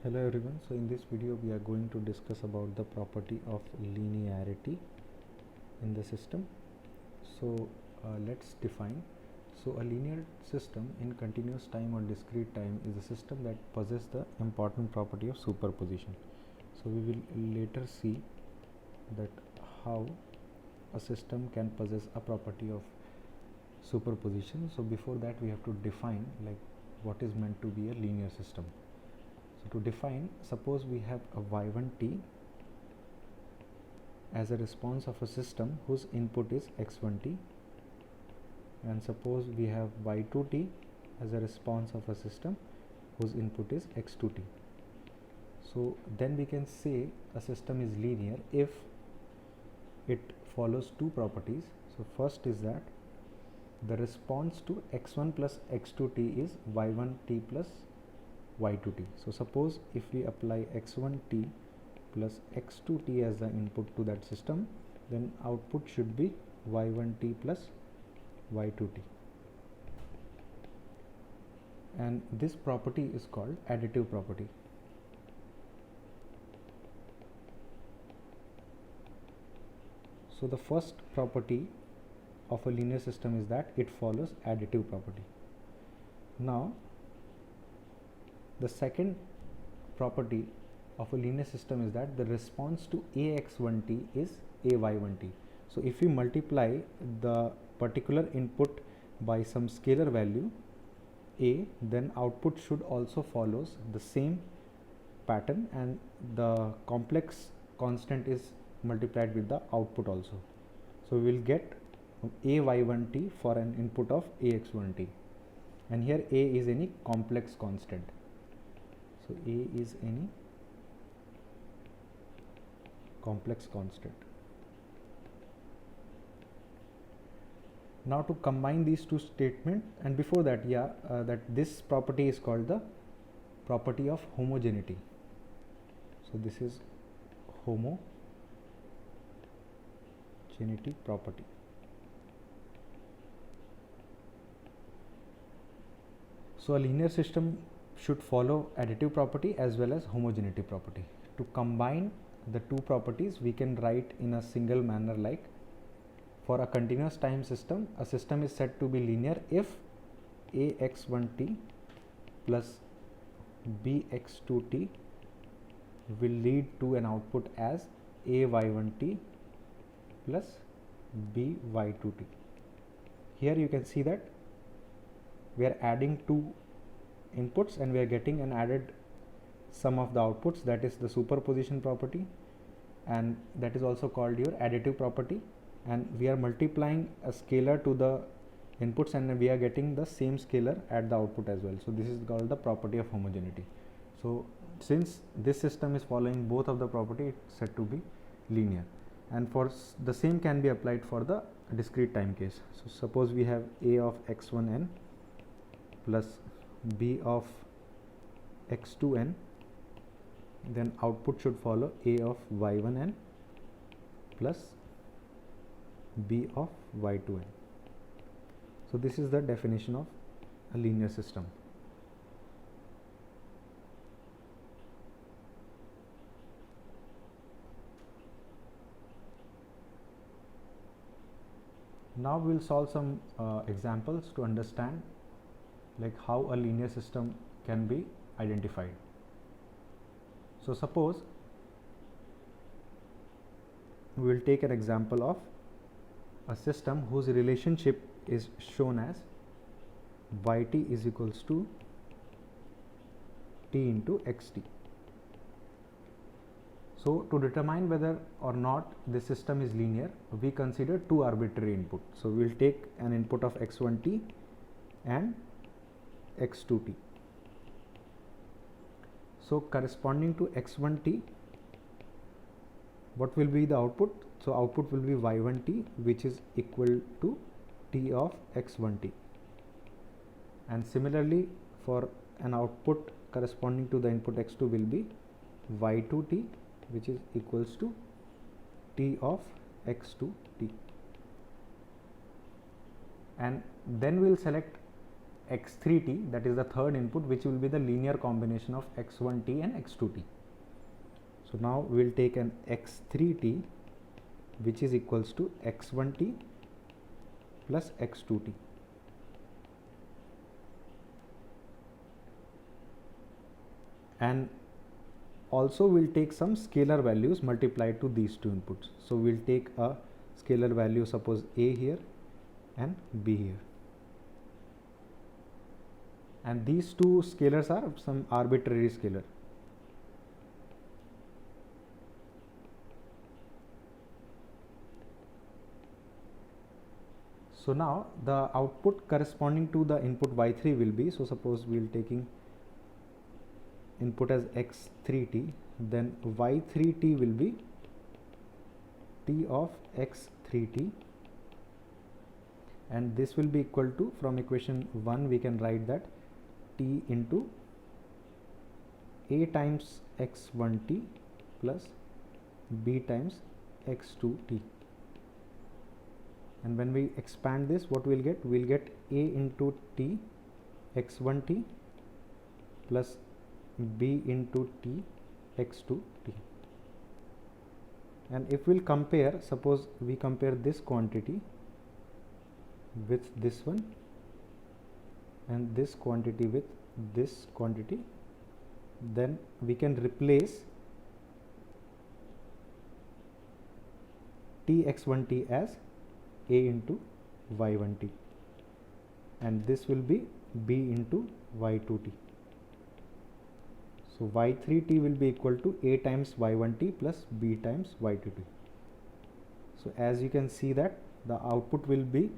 Hello everyone. So in this video we are going to discuss about the property of linearity in the system. So let's define. So a linear system in continuous time or discrete time is a system that possesses the important property of superposition. So we will later see that how a system can possess a property of superposition. So before that we have to define like what is meant to be a linear system. To define, suppose we have a y1t as a response of a system whose input is x1t, and suppose we have y2t as a response of a system whose input is x2t. So then we can say a system is linear if it follows two properties. So first is that the response to x1 plus x2t is y1t plus y2t. So suppose if we apply x1t plus x2t as the input to that system, then output should be y1t plus y2t, and this property is called additive property. So the first property of a linear system is that it follows additive property. Now the second property of a linear system is that the response to ax1t is ay1t. So if we multiply the particular input by some scalar value a, then output should also follows the same pattern, and the complex constant is multiplied with the output also. So we will get ay1t for an input of ax1t, and here a is any complex constant. So a is any complex constant. Now to combine these two statements, and before that, that this property is called the property of homogeneity. So this is homogeneity property. So a linear system should follow additive property as well as homogeneity property. To combine the two properties, we can write in a single manner like, for a continuous time system, a system is said to be linear if ax1t plus bx2t will lead to an output as ay1t plus by2t. Here you can see that we are adding two inputs and we are getting an added sum of the outputs, that is the superposition property, and that is also called your additive property, and we are multiplying a scalar to the inputs and we are getting the same scalar at the output as well. So this is called the property of homogeneity. So since this system is following both of the property, it's said to be linear, and for the same can be applied for the discrete time case. So suppose we have a of x1n plus b of x2n, then output should follow a of y1n plus b of y2n. So this is the definition of a linear system. Now we will solve some examples to understand like how a linear system can be identified. So suppose we will take an example of a system whose relationship is shown as yt is equals to t into xt. So to determine whether or not this system is linear, we consider two arbitrary inputs. So we will take an input of x1t and x2t. So corresponding to x1t, what will be the output? So output will be y1t, which is equal to t of x1t, and similarly for an output corresponding to the input x2 will be y2t, which is equals to t of x2t, and then we will select x3t, that is the third input, which will be the linear combination of x1t and x2t. So now we will take an x3t which is equals to x1t plus x2t. And also we'll take some scalar values multiplied to these two inputs. So we'll take a scalar value, suppose a here and b here. And these two scalars are some arbitrary scalar. So now the output corresponding to the input y3 will be, so suppose we will taking input as x3t, then y3t will be t of x3t, and this will be equal to, from equation 1 we can write that t into a times x1t plus b times x2t. And when we expand this, what we'll get? We'll get a into t x1t plus b into t x2t. And if we'll compare, suppose we compare this quantity with this one and this quantity with this quantity, then we can replace tx1t as a into y1t, and this will be b into y2t. So y3t will be equal to a times y1t plus b times y2t. So as you can see that the output will be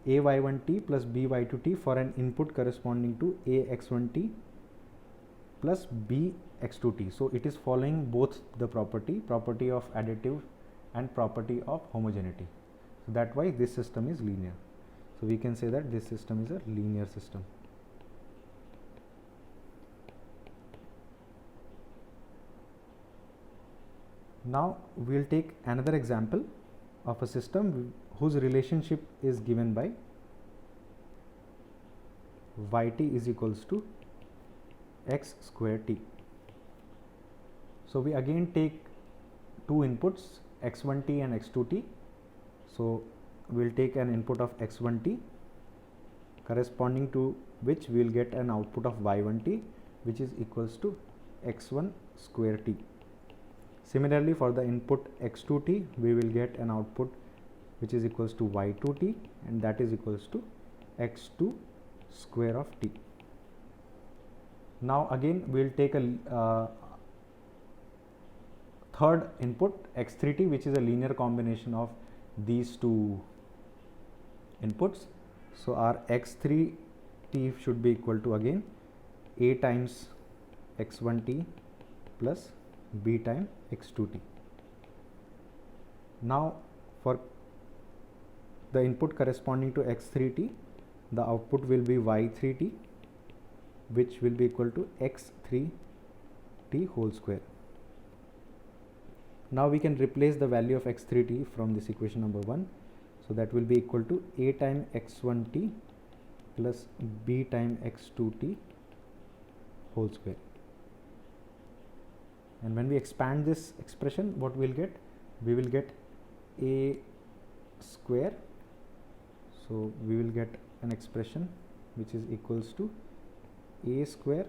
a y1t plus b y2t for an input corresponding to a x1t plus b x2t. So it is following both the property of additive and property of homogeneity. So that why this system is linear. So we can say that this system is a linear system. Now we will take another example of a system whose relationship is given by yt is equals to x square t. So we again take two inputs, x1t and x2t. So we will take an input of x1t, corresponding to which we will get an output of y1t, which is equals to x1 square t. Similarly, for the input x2t, we will get an output which is equals to y2t, and that is equals to x2 square of t. Now again we will take a third input x3t, which is a linear combination of these two inputs. So our x3t should be equal to again a times x1t plus b times x2t. Now for the input corresponding to x3t, the output will be y3t, which will be equal to x3t whole square. Now we can replace the value of x3t from this equation number 1. So that will be equal to a times x1t plus b times x2t whole square. And when we expand this expression, what we'll get? We will get a square. So we will get an expression which is equals to a square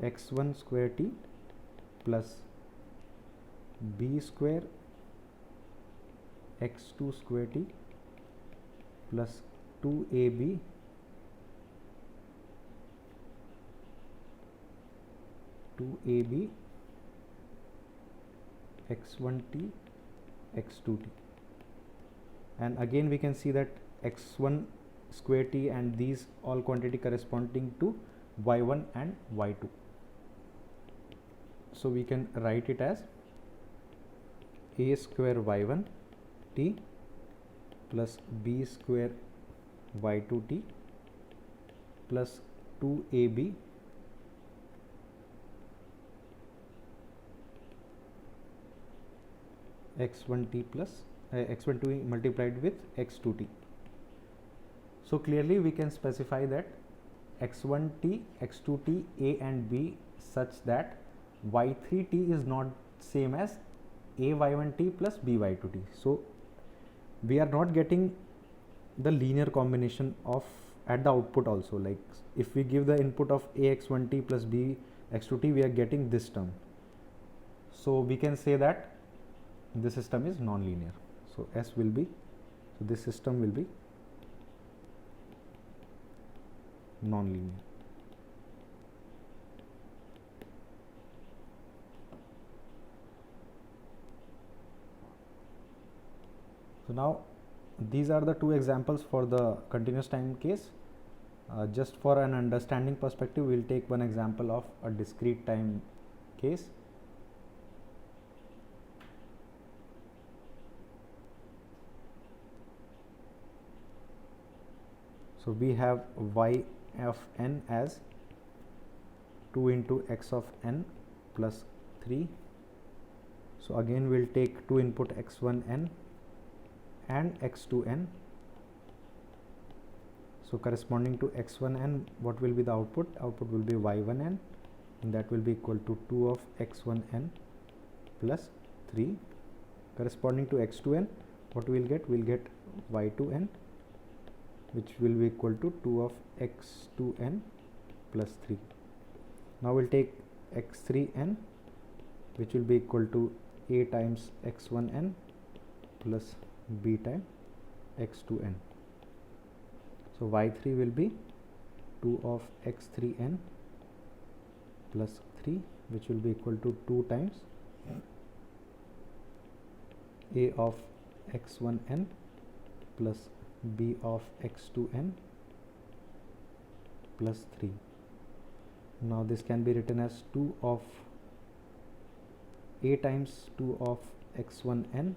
x1 square t plus b square x2 square t plus 2ab x1t x2t. And again we can see that x1 square t and these all quantity corresponding to y1 and y2. So we can write it as a square y1 t plus b square y2 t plus 2ab x1 t plus x1t multiplied with x2t. So clearly we can specify that x1t, x2t, a and b such that y3t is not same as a y1t plus b y2t. So we are not getting the linear combination of at the output also. Like if we give the input of a x1t plus b x2t, we are getting this term. So we can say that this system is non-linear. So S will be, so this system will be non-linear. So now these are the two examples for the continuous time case. Just for an understanding perspective, we will take one example of a discrete time case. So we have y of n as 2 into x of n plus 3. So again we will take two input x1 n and x2 n. So corresponding to x1 n, what will be the output? Output will be y1 n, and that will be equal to 2 of x1 n plus 3. Corresponding to x2 n, what we will get? We will get y2 n, which will be equal to 2 of x2 n plus 3. Now we will take x3 n, which will be equal to a times x1 n plus b times x2 n. So y3 will be 2 of x3 n plus 3, which will be equal to 2 times a of x1 n plus b of x2 n plus 3. Now this can be written as 2 of a times 2 of x1 n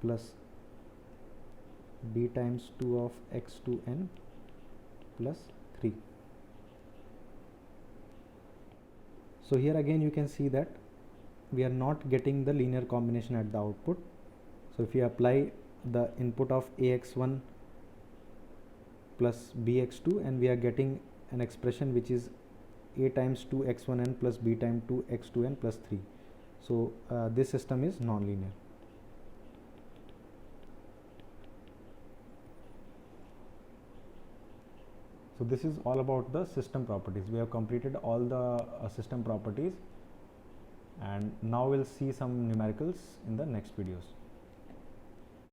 plus b times 2 of x2 n plus 3. So here again you can see that we are not getting the linear combination at the output. So if you apply the input of ax1 plus bx2, and we are getting an expression which is a times 2 x1 n plus b times 2 x2 n plus 3. So this system is non-linear. So this is all about the system properties. We have completed all the system properties, and now we'll see some numericals in the next videos.